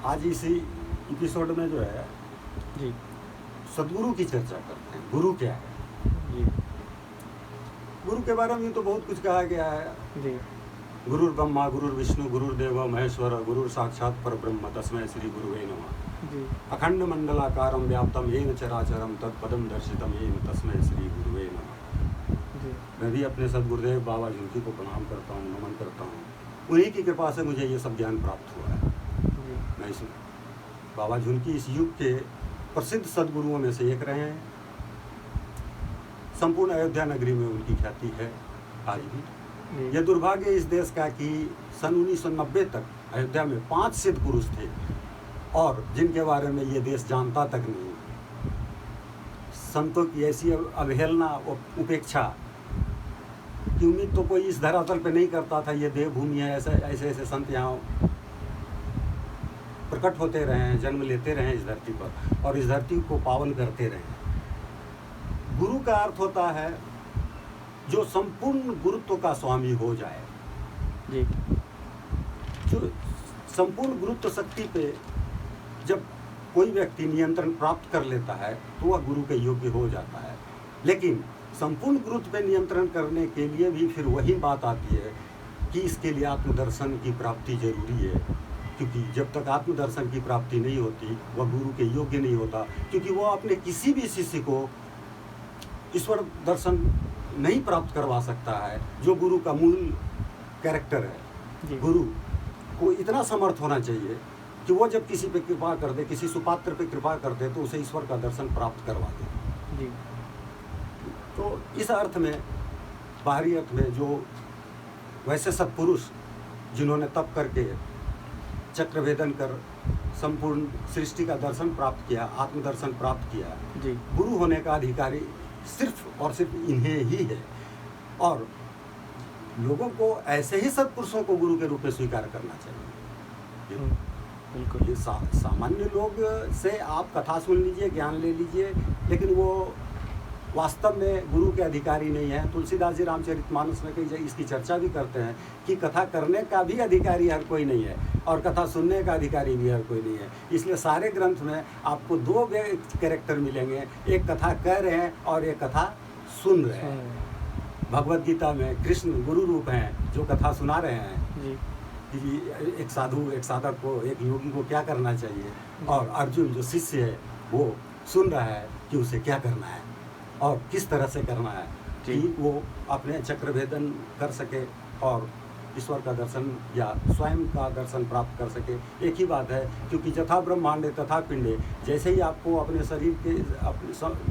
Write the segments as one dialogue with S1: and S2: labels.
S1: आज इसी एपिसोड में जो है
S2: जी
S1: सदगुरु की चर्चा करते हैं। गुरु क्या है?
S2: जी
S1: गुरु के बारे में तो बहुत कुछ कहा गया है।
S2: जी
S1: गुरुर ब्रह्मा गुरुर विष्णु गुरुर्देव महेश्वर गुरुर साक्षात परब्रह्म तस्मै श्री गुरुवे नमः।
S2: जी
S1: अखंड मंडलाकारं व्याप्तं येन चराचरं तत्पदं दर्शितं येन तस्मै श्री गुरुवे नमः।
S2: जी
S1: मैं भी अपने सदगुरुदेव बाबा झुनकी को प्रणाम करता हूँ, नमन करता हूँ। उन्हीं की कृपा से मुझे ये सब ज्ञान प्राप्त हुआ है।
S2: जी
S1: मैं इस बाबा झुनकी इस युग के प्रसिद्ध सदगुरुओं में से एक रहे हैं। संपूर्ण अयोध्या नगरी में उनकी ख्याति है आज भी।
S2: जी
S1: यह दुर्भाग्य इस देश का कि सन 1990 तक अयोध्या में 5 सिद्ध पुरुष थे और जिनके बारे में ये देश जानता तक नहीं। संतों की ऐसी अवहेलना और उपेक्षा की उम्मीद तो कोई इस धरातल पे नहीं करता था। ये देवभूमि है, ऐसे ऐसे संत यहाँ प्रकट होते रहे हैं, जन्म लेते रहे इस धरती पर और इस धरती को पावन करते रहे। गुरु का अर्थ होता है जो संपूर्ण गुरुत्व का स्वामी हो जाए।
S2: जी
S1: जो संपूर्ण गुरुत्व शक्ति पे जब कोई व्यक्ति नियंत्रण प्राप्त कर लेता है तो वह गुरु के योग्य हो जाता है। लेकिन संपूर्ण गुरुत्व पे नियंत्रण करने के लिए भी फिर वही बात आती है कि इसके लिए आत्मदर्शन की प्राप्ति जरूरी है, क्योंकि जब तक आत्मदर्शन की प्राप्ति नहीं होती वह गुरु के योग्य नहीं होता, क्योंकि वह अपने किसी भी शिष्य को ईश्वर दर्शन नहीं प्राप्त करवा सकता है जो गुरु का मूल कैरेक्टर है।
S2: जी
S1: गुरु को इतना समर्थ होना चाहिए कि वो जब किसी पे कृपा कर दे, किसी सुपात्र पे कृपा कर दे तो उसे ईश्वर का दर्शन प्राप्त करवा दे।
S2: जी
S1: तो इस अर्थ में, बाहरी अर्थ में, जो वैसे सत्पुरुष जिन्होंने तप करके चक्र भेदन कर संपूर्ण सृष्टि का दर्शन प्राप्त किया, आत्मदर्शन प्राप्त किया,
S2: जी
S1: गुरु होने का अधिकारी सिर्फ और सिर्फ इन्हें ही है। और लोगों को ऐसे ही सत्पुरुषों को गुरु के रूप में स्वीकार करना चाहिए।
S2: बिल्कुल
S1: ये सामान्य लोग से आप कथा सुन लीजिए, ज्ञान ले लीजिए, लेकिन वो वास्तव में गुरु के अधिकारी नहीं है। तुलसीदास जी रामचरितमानस में कई जगह इसकी चर्चा भी करते हैं कि कथा करने का भी अधिकारी हर कोई नहीं है और कथा सुनने का अधिकारी भी हर कोई नहीं है। इसलिए सारे ग्रंथ में आपको 2 कैरेक्टर मिलेंगे, एक कथा कह रहे हैं और एक कथा सुन रहे हैं। भगवद गीता में कृष्ण गुरु रूप हैं जो कथा सुना रहे हैं
S2: जी
S1: कि एक साधु, एक साधक को, एक योगी को क्या करना चाहिए, और अर्जुन जो शिष्य है वो सुन रहा है कि उसे क्या करना है और किस तरह से करना है
S2: जी।
S1: कि वो अपने चक्र भेदन कर सके और ईश्वर का दर्शन या स्वयं का दर्शन प्राप्त कर सके। एक ही बात है, क्योंकि जथा ब्रह्मांडे तथा पिंडे, जैसे ही आपको अपने शरीर के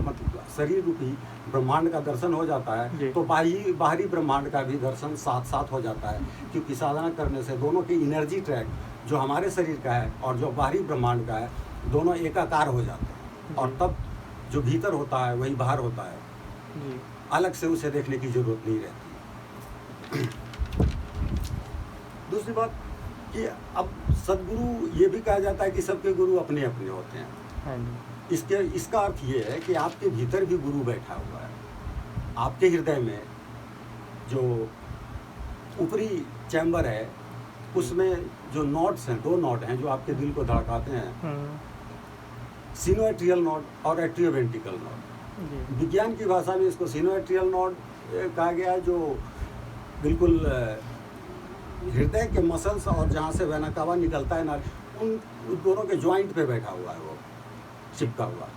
S1: मतलब शरीर रूपी ब्रह्मांड का दर्शन हो जाता
S2: जी।
S1: है तो बाहरी ब्रह्मांड का भी दर्शन साथ साथ हो जाता है, क्योंकि साधना करने से दोनों की एनर्जी ट्रैक जो हमारे शरीर का है और जो बाहरी ब्रह्मांड का है दोनों एकाकार हो जाते हैं और तब जो भीतर होता है वही बाहर होता है।
S2: जी
S1: अलग से उसे देखने की जरूरत नहीं रहती। दूसरी बात कि अब सदगुरु ये भी कहा जाता है कि सबके गुरु अपने अपने होते हैं।
S2: हाँ जी
S1: इसका अर्थ ये है कि आपके भीतर भी गुरु बैठा हुआ है। आपके हृदय में जो ऊपरी चैम्बर है उसमें जो नोड्स हैं, 2 नोड हैं जो आपके दिल को धड़काते हैं, सिनोएट्रियल नोड और एट्रियोवेंट्रिकल नोड।
S2: जी
S1: विज्ञान की भाषा में इसको सिनोएट्रियल नोड कहा गया है, जो बिल्कुल हृदय के मसल्स और जहाँ से वेनाकावा निकलता है ना, उन दोनों के जॉइंट पे बैठा हुआ है, वो चिपका हुआ,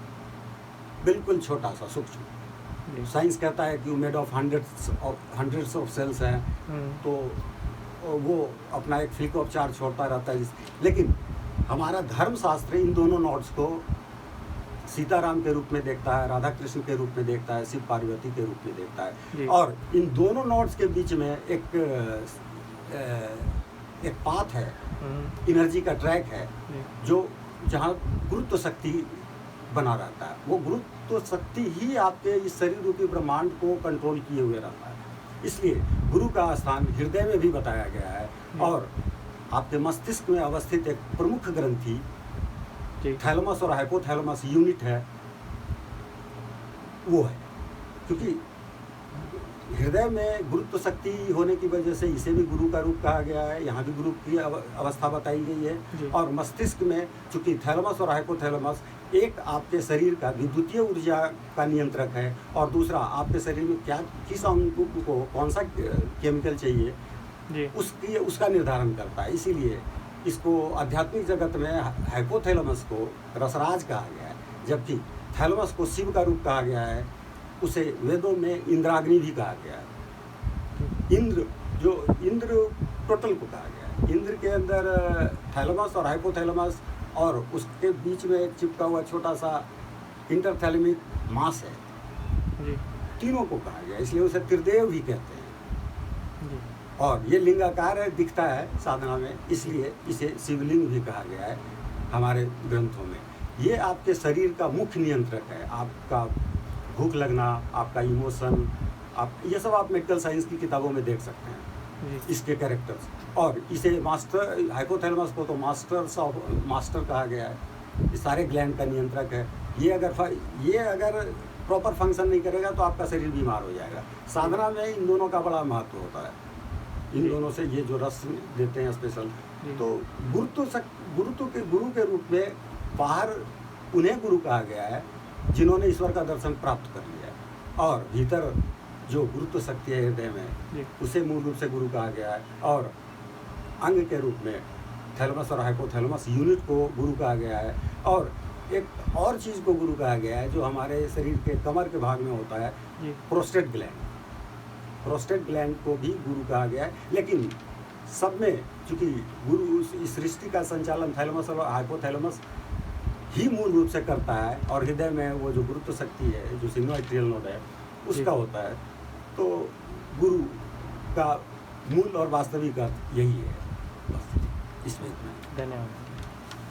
S1: बिल्कुल छोटा सा सूक्ष्म।
S2: जी
S1: साइंस कहता है कि वो made of hundreds of cells हैं, तो वो अपना एक फ्लिक ऑफ चार्ज छोड़ता रहता है। लेकिन हमारा धर्मशास्त्र इन दोनों नोड्स को सीताराम के रूप में देखता है, राधा कृष्ण के रूप में देखता है, शिव पार्वती के रूप में देखता
S2: जी।
S1: है। और इन दोनों नोड्स के बीच में एक पाथ है, एनर्जी का ट्रैक है, जो जहाँ गुरुत्व शक्ति बना रहता है। वो गुरुत्व शक्ति ही आपके इस शरीर रूपी ब्रह्मांड को कंट्रोल किए हुए रहता है। इसलिए गुरु का स्थान हृदय में भी बताया गया है और आपके मस्तिष्क में अवस्थित एक प्रमुख ग्रंथि थैलेमस और हाइपोथैलेमस यूनिट है, वो है। क्योंकि हृदय में गुरुत्व शक्ति होने की वजह से इसे भी गुरु का रूप कहा गया है, यहाँ भी गुरु की अवस्था बताई गई
S2: जी।
S1: है। और मस्तिष्क में चूंकि थैलेमस और हाइपोथैलेमस एक आपके शरीर का विद्युतीय ऊर्जा का नियंत्रक है, और दूसरा आपके शरीर में क्या किस अंग को कौन सा केमिकल चाहिए
S2: जी।
S1: उसका निर्धारण करता है। इसीलिए इसको आध्यात्मिक जगत में हाइपोथैलेमस को रसराज कहा गया है, जबकि थैलेमस को शिव का रूप कहा गया है। उसे वेदों में इंद्राग्नि भी कहा गया है। इंद्र टोटल को कहा गया है। इंद्र के अंदर थैलेमस और हाइपोथैलेमस और उसके बीच में एक चिपका हुआ छोटा सा इंटरथैलेमिक मास है,
S2: जी।
S1: तीनों को कहा गया, इसलिए उसे त्रिदेव भी कहते हैं।
S2: जी।
S1: और ये लिंगाकार है, दिखता है साधना में, इसलिए इसे शिवलिंग भी कहा गया है हमारे ग्रंथों में। ये आपके शरीर का मुख्य नियंत्रक है। आपका भूख लगना, आपका इमोशन, आप ये सब आप मेडिकल साइंस की किताबों में देख सकते हैं
S2: जी।
S1: इसके कैरेक्टर्स। और इसे मास्टर, हाइपोथैलेमस को तो मास्टर कहा गया है, ये सारे ग्लैंड का नियंत्रक है। ये अगर प्रॉपर फंक्शन नहीं करेगा तो आपका शरीर बीमार हो जाएगा। साधना में इन दोनों का बड़ा महत्व होता है, इन दोनों से ये जो रस देते हैं स्पेशल। तो गुरु के रूप में बाहर उन्हें गुरु कहा गया है जिन्होंने ईश्वर का दर्शन प्राप्त कर लिया है, और भीतर जो गुरुत्व शक्ति है हृदय में, उसे मूल रूप से गुरु कहा गया है। और अंग के रूप में थैलेमस और हाइपोथैलेमस यूनिट को गुरु कहा गया है। और एक और चीज़ को गुरु कहा गया है जो हमारे शरीर के कमर के भाग में होता है, प्रोस्टेट ग्लैंड। प्रोस्टेट ग्लैंड को भी गुरु कहा गया है, लेकिन सब में चूँकि गुरु इस सृष्टि का संचालन थैलेमस और हाइपोथैलेमस ही मूल रूप से करता है, और हृदय में वो जो गुरुत्व शक्ति है, जो सिग्नोइट्रियल नोड है, उसका होता है। तो गुरु का मूल और वास्तविक अर्थ यही है, बस इसमें इतना।
S2: धन्यवाद।